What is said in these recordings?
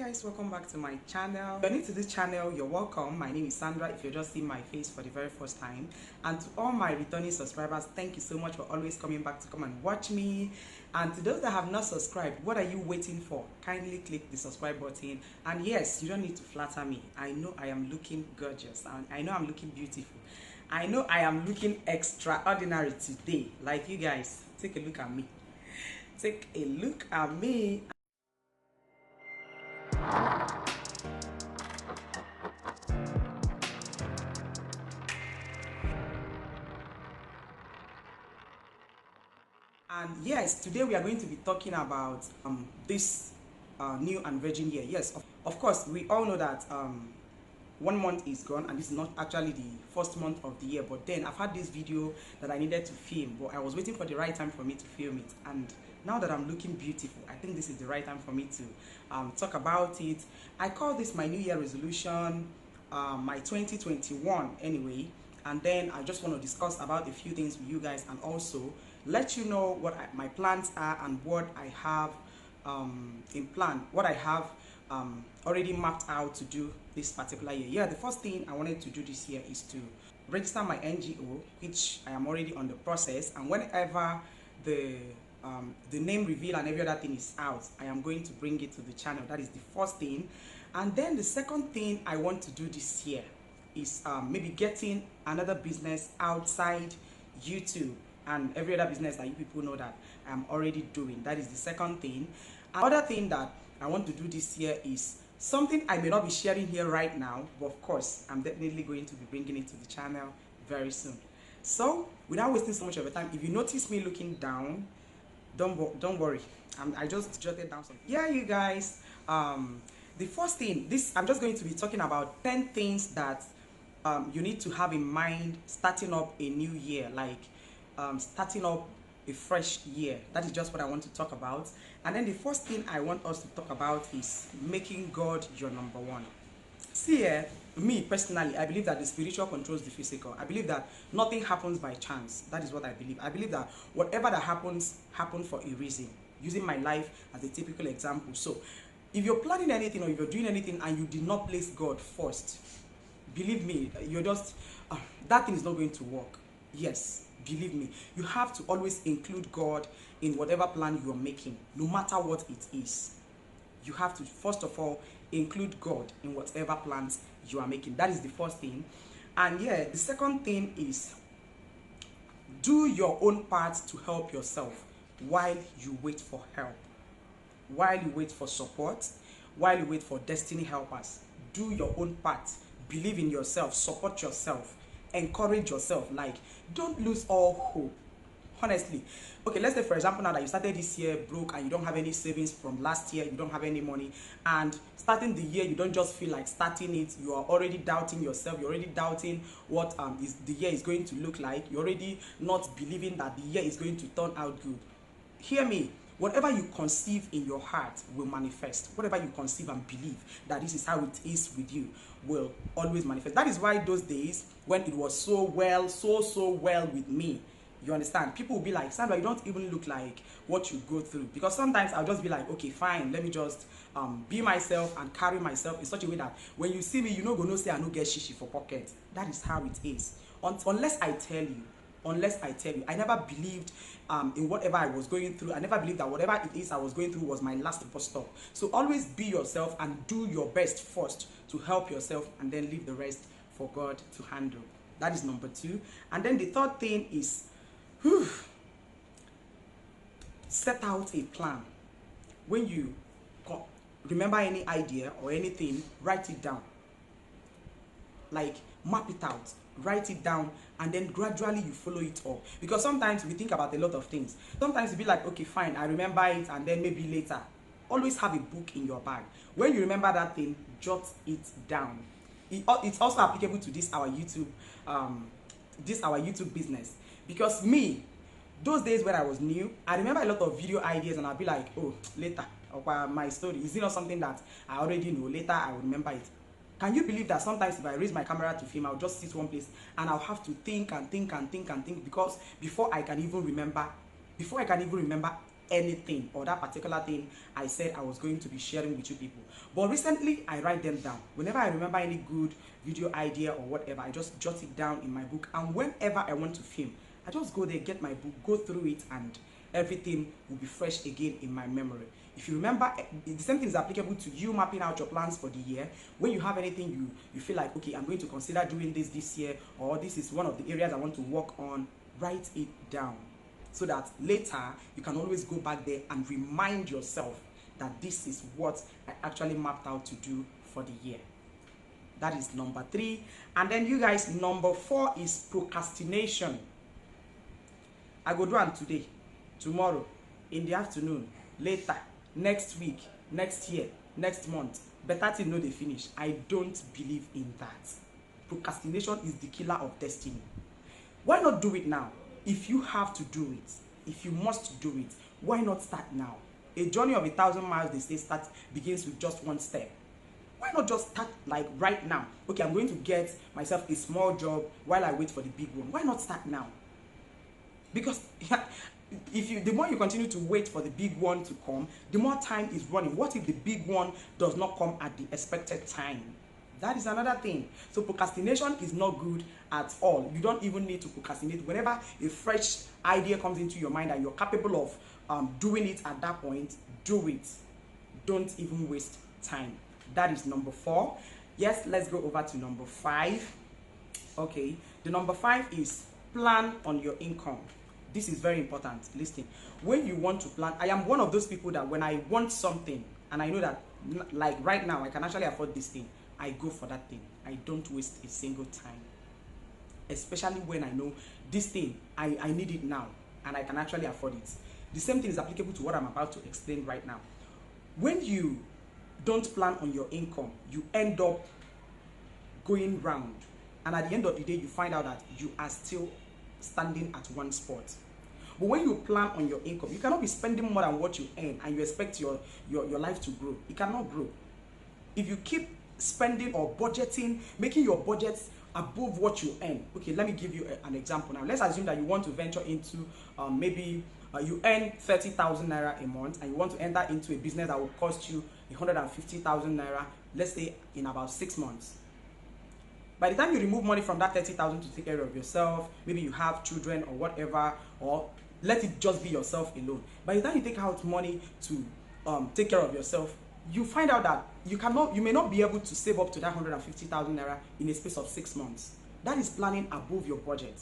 Guys, welcome back to my channel. If you're new to this channel, you're welcome. My name is Sandra if you're just seeing my face for the very first time, and to all my returning subscribers, thank you so much for always coming back to come and watch me. And to those that have not subscribed, what are you waiting for? Kindly click the subscribe button. And yes, you don't need to flatter me. I know I am looking gorgeous, and I know I'm looking beautiful. I know I am looking extraordinary today. Like you guys, take a look at me. Take a look at me. And yes, today we are going to be talking about this new and virgin year. Yes, of course, we all know that 1 month is gone, and this is not actually the first month of the year. But then I've had this video that I needed to film, but I was waiting for the right time for me to film it. And now that I'm looking beautiful, I think this is the right time for me to talk about it. I call this my New Year resolution, my 2021 anyway. And then I just want to discuss about a few things with you guys, and also let you know what my plans are and what I have in plan, what I have already mapped out to do this particular year. Yeah, the first thing I wanted to do this year is to register my NGO, which I am already on the process, and whenever the name reveal and every other thing is out, I am going to bring it to the channel. That is the first thing. And then the second thing I want to do this year is maybe getting another business outside YouTube and every other business that you people know that I'm already doing. That is the second thing. Another thing that I want to do this year is something I may not be sharing here right now, but of course I'm definitely going to be bringing it to the channel very soon. So without wasting so much of your time, if you notice me looking down, don't worry, I just jotted down something. Yeah, you guys, the first thing, I'm just going to be talking about 10 things that you need to have in mind starting up a new year, like starting up a fresh year. That is just what I want to talk about. And then the first thing I want us to talk about is making God your number one. See, me personally, I believe that the spiritual controls the physical. I believe that nothing happens by chance. That is what I believe. I believe that whatever that happens for a reason. Using my life as a typical example. So if you're planning anything or if you're doing anything and you did not place God first, believe me, you're just that thing is not going to work. Yes, believe me, you have to always include God in whatever plan you're making, no matter what it is. You have to first of all include God in whatever plans you are making. That is the first thing. And yeah, the second thing is do your own part to help yourself while you wait for help, while you wait for support, while you wait for destiny helpers. Do your own part. Believe in yourself, support yourself, encourage yourself. Like, don't lose all hope. Honestly, okay, let's say for example now that you started this year broke and you don't have any savings from last year, you don't have any money, and starting the year you don't just feel like starting it, you are already doubting yourself, you're already doubting what the year is going to look like, you're already not believing that the year is going to turn out good. Hear me. Whatever you conceive in your heart will manifest. Whatever you conceive and believe that this is how it is with you will always manifest. That is why those days when it was so well with me, you understand, people will be like, Sandra, you don't even look like what you go through. Because sometimes I'll just be like, okay, fine, let me just be myself and carry myself in such a way that when you see me, you know, go no say I no get shishi for pocket. That is how it is. Unless I tell you, I never believed in whatever I was going through. I never believed that whatever it is I was going through was my last bus stop. So always be yourself and do your best first to help yourself, and then leave the rest for God to handle. That is number 2. And then the third thing is set out a plan. When you remember any idea or anything, write it down. Like, map it out, write it down, and then gradually you follow it up. Because sometimes we think about a lot of things. Sometimes you be like, okay, fine, I remember it, and then maybe later. Always have a book in your bag. When you remember that thing, jot it down. It's also applicable to this our YouTube business. Because me, those days when I was new, I remember a lot of video ideas, and I'll be like, oh, later, or my story, is it not something that I already know? Later I will remember it. Can you believe that sometimes if I raise my camera to film, I'll just sit one place and I'll have to think and think and think and think, because before I can even remember anything or that particular thing I said I was going to be sharing with you people. But recently I write them down. Whenever I remember any good video idea or whatever, I just jot it down in my book, and whenever I want to film, I just go there, get my book, go through it, and everything will be fresh again in my memory. If you remember, the same thing is applicable to you mapping out your plans for the year. When you have anything you feel like, okay, I'm going to consider doing this year, or this is one of the areas I want to work on, write it down, so that later you can always go back there and remind yourself that this is what I actually mapped out to do for the year. That is number 3. And then you guys, number 4 is procrastination. I go do it today, tomorrow, in the afternoon, later, next week, next year, next month. Better thing no dey finish. I don't believe in that. Procrastination is the killer of destiny. Why not do it now? If you have to do it, if you must do it, why not start now? A journey of 1,000 miles, they say, begins with just one step. Why not just start like right now? Okay, I'm going to get myself a small job while I wait for the big one. Why not start now? Because the more you continue to wait for the big one to come, the more time is running. What if the big one does not come at the expected time? That is another thing. So procrastination is not good at all. You don't even need to procrastinate. Whenever a fresh idea comes into your mind and you're capable of doing it at that point, do it. Don't even waste time. That is number 4. Yes, let's go over to number 5. Okay, the number 5 is plan on your income. This is very important. Listen, when you want to plan, I am one of those people that when I want something and I know that like right now I can actually afford this thing, I go for that thing. I don't waste a single time. Especially when I know this thing, I need it now and I can actually afford it. The same thing is applicable to what I'm about to explain right now. When you don't plan on your income, you end up going round. And at the end of the day, you find out that you are still standing at one spot. But when you plan on your income, you cannot be spending more than what you earn and you expect your life to grow. It cannot grow. If you keep spending or budgeting, making your budgets above what you earn. Okay, let me give you an example now. Let's assume that you want to venture into maybe you earn 30,000 naira a month and you want to enter into a business that will cost you 150,000 naira, let's say in about 6 months. By the time you remove money from that 30,000 to take care of yourself, maybe you have children or whatever, or let it just be yourself alone. By the time you take out money to take care of yourself, you find out that you may not be able to save up to that 150,000 naira in a space of 6 months. That is planning above your budget.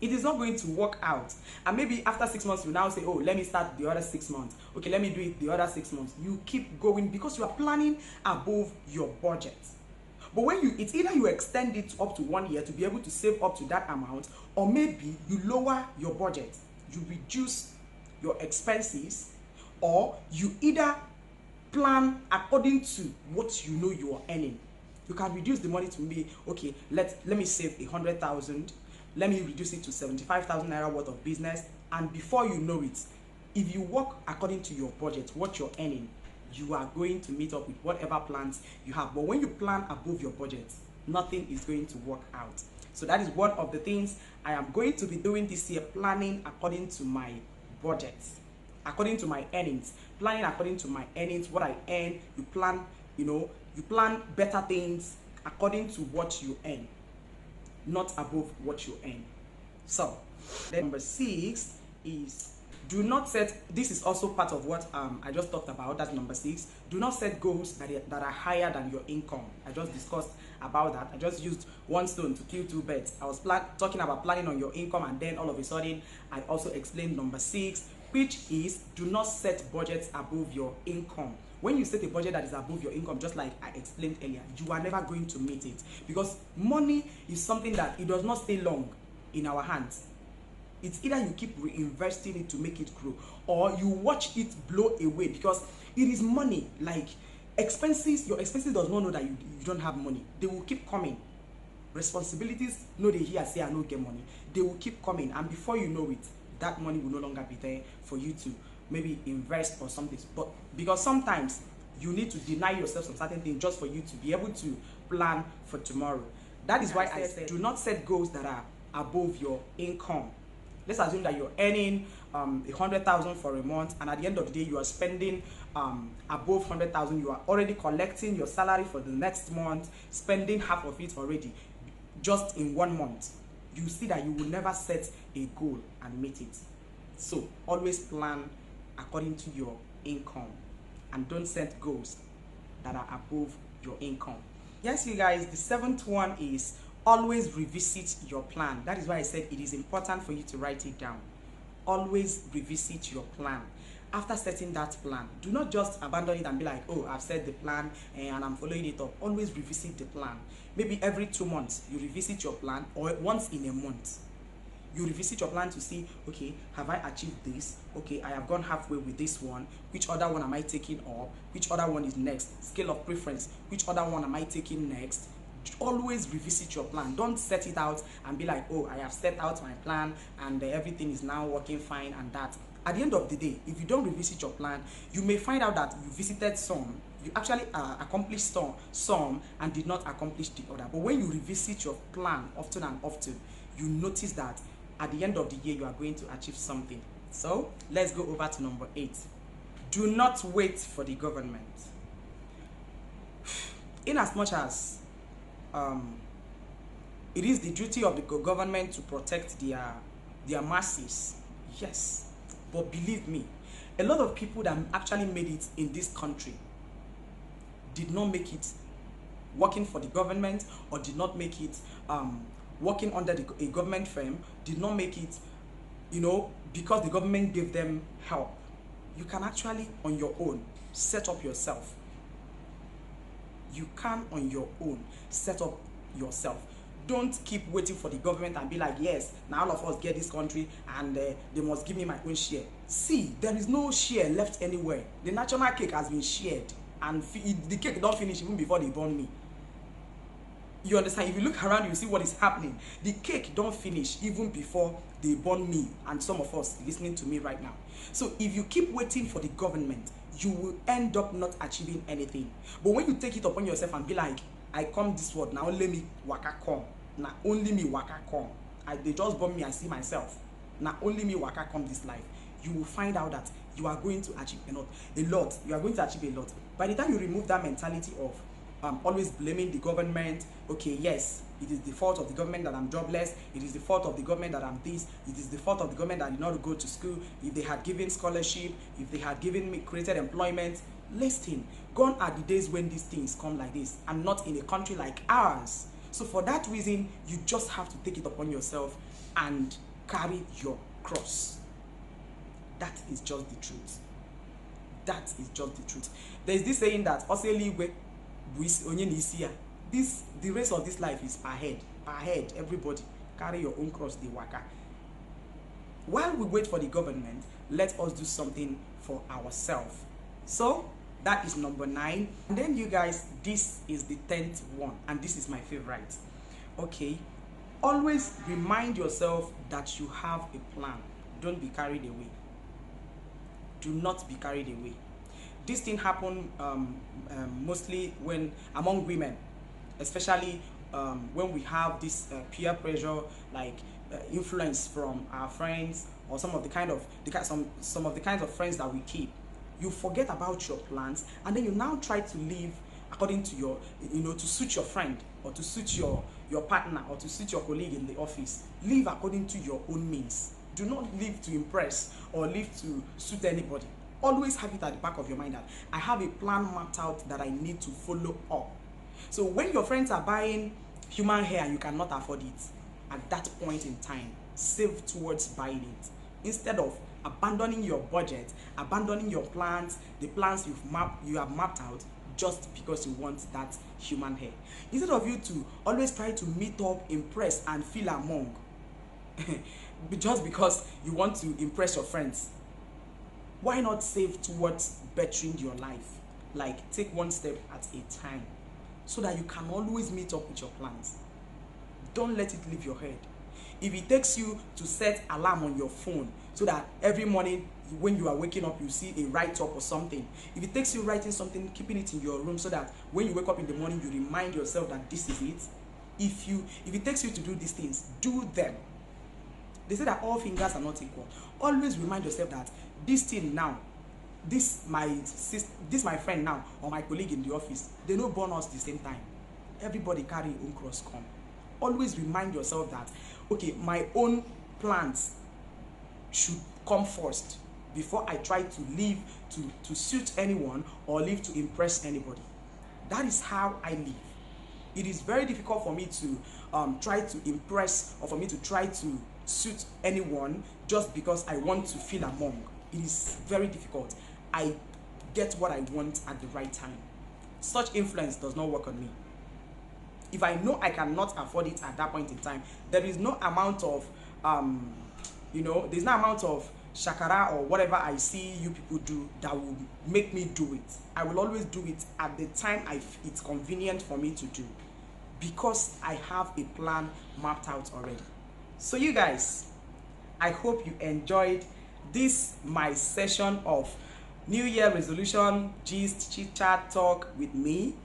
It is not going to work out. And maybe after 6 months, you now say, oh, let me start the other 6 months. Okay, let me do it the other 6 months. You keep going because you are planning above your budget. But when it's either you extend it up to 1 year to be able to save up to that amount, or maybe you lower your budget, you reduce your expenses, or you either plan according to what you know you are earning. You can reduce the money to be, okay, let me save 100,000, let me reduce it to 75,000 naira worth of business, and before you know it, if you work according to your budget, what you're earning, you are going to meet up with whatever plans you have. But when you plan above your budget, nothing is going to work out. So that is one of the things I am going to be doing this year, planning according to my budget, according to my earnings, planning according to my earnings, what I earn. You plan, you plan better things according to what you earn, not above what you earn. So then number 6 is do not set, this is also part of what I just talked about. That's number 6. Do not set goals that are higher than your income. I just discussed about that. I just used one stone to kill 2 birds. I was talking about planning on your income, and then all of a sudden I also explained number 6, which is do not set budgets above your income. When you set a budget that is above your income, just like I explained earlier, you are never going to meet it, because money is something that it does not stay long in our hands. It's either you keep reinvesting it to make it grow, or you watch it blow away, because it is money. Like expenses, your expenses does not know that you don't have money. They will keep coming. Responsibilities, no, they hear say I don't get money. They will keep coming, and before you know it, that money will no longer be there for you to maybe invest or something. But because sometimes you need to deny yourself some certain things just for you to be able to plan for tomorrow. That is why I said do not set goals that are above your income. Let's assume that you're earning 100,000 for a month, and at the end of the day you are spending above 100,000. You are already collecting your salary for the next month, spending half of it already just in 1 month. You see that you will never set a goal and meet it. So always plan according to your income, and don't set goals that are above your income. Yes, you guys, the 7th one is always revisit your plan. That is why I said it is important for you to write it down. Always revisit your plan. After setting that plan, do not just abandon it and be like, oh, I've set the plan and I'm following it up. Always revisit the plan. Maybe every 2 months you revisit your plan, or once in a month you revisit your plan to see, okay, have I achieved this? Okay, I have gone halfway with this one. Which other one am I taking up? Which other one is next? Scale of preference. Which other one am I taking next? Always revisit your plan. Don't set it out and be like, oh, I have set out my plan and everything is now working fine and that. At the end of the day, if you don't revisit your plan, you may find out that you visited some, you actually accomplished some and did not accomplish the other. But when you revisit your plan often and often, you notice that at the end of the year you are going to achieve something. So let's go over to number 8. Do not wait for the government. In as much as it is the duty of the government to protect their masses, yes, but believe me, a lot of people that actually made it in this country did not make it working for the government, or did not make it working under a government firm, did not make it, you know, because the government gave them help. You can actually on your own set up yourself. You can on your own set up yourself. Don't keep waiting for the government and be like, yes, now all of us get this country and they must give me my own share. See, there is no share left anywhere. The national cake has been shared, and the cake don't finish even before they burn me. You understand? If you look around, you see what is happening. The cake don't finish even before they burn me and some of us listening to me right now. So if you keep waiting for the government, you will end up not achieving anything. But when you take it upon yourself and be like, I come this world, now only me waka come. Now only me waka come. They just burn me, I see myself. Now only me waka come this life. You will find out that you are going to achieve a lot. You are going to achieve a lot. By the time you remove that mentality of always blaming the government, okay, yes, it is the fault of the government that I'm jobless, it is the fault of the government that I'm this, it is the fault of the government that I did not go to school. If they had given scholarship, if they had given me created employment, listen, gone are the days when these things come like this, and not in a country like ours. So for that reason, you just have to take it upon yourself and carry your cross. That is just the truth. That is just the truth. There is this saying that the race of this life is per head. Everybody carry your own cross, the waka. While we wait for the government, let us do something for ourselves. So that is number 9. And then you guys, this is the 10th one, and this is my favorite. Okay, always remind yourself that you have a plan. Don't be carried away. Do not be carried away. This thing happen mostly when among women, especially when we have this peer pressure, like influence from our friends, or some of the kinds of friends that we keep. You forget about your plans, and then you now try to live according to your, to suit your friend, or to suit your partner, or to suit your colleague in the office. Live according to your own means. Do not live to impress or live to suit anybody. Always have it at the back of your mind that I have a plan mapped out that I need to follow up. So when your friends are buying human hair and you cannot afford it, at that point in time, save towards buying it. Instead of abandoning your budget, abandoning your plans, the plans you have mapped out, just because you want that human hair. Instead of you to always try to meet up, impress, and feel among, just because you want to impress your friends, why not save towards bettering your life? Like, take one step at a time, so that you can always meet up with your plans. Don't let it leave your head. If it takes you to set alarm on your phone so that every morning when you are waking up you see a write-up or something, if it takes you writing something, keeping it in your room so that when you wake up in the morning you remind yourself that this is it. If it takes you to do these things, do them. They say that all fingers are not equal. Always remind yourself that this thing now, this my friend now, or my colleague in the office, they no born us the same time. Everybody carry your own cross come. Always remind yourself that, okay, my own plans should come first before I try to live to suit anyone or live to impress anybody. That is how I live. It is very difficult for me to try to impress, or for me to try to suit anyone just because I want to feel among. It is very difficult. I get what I want at the right time. Such influence does not work on me. If I know I cannot afford it at that point in time, there is no amount of there's no amount of shakara or whatever I see you people do that will make me do it. I will always do it at the time it's convenient for me to do, because I have a plan mapped out already. So you guys, I hope you enjoyed this my session of New Year resolution gist chit chat talk with me.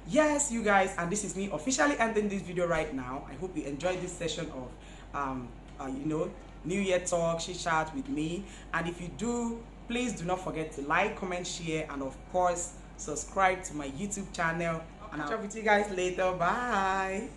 Yes, you guys, and this is me officially ending this video right now. I hope you enjoyed this session of New Year talk chit chat with me. And if you do, please do not forget to like, comment, share, and of course subscribe to my YouTube channel. And I'll catch up with you guys later. Bye.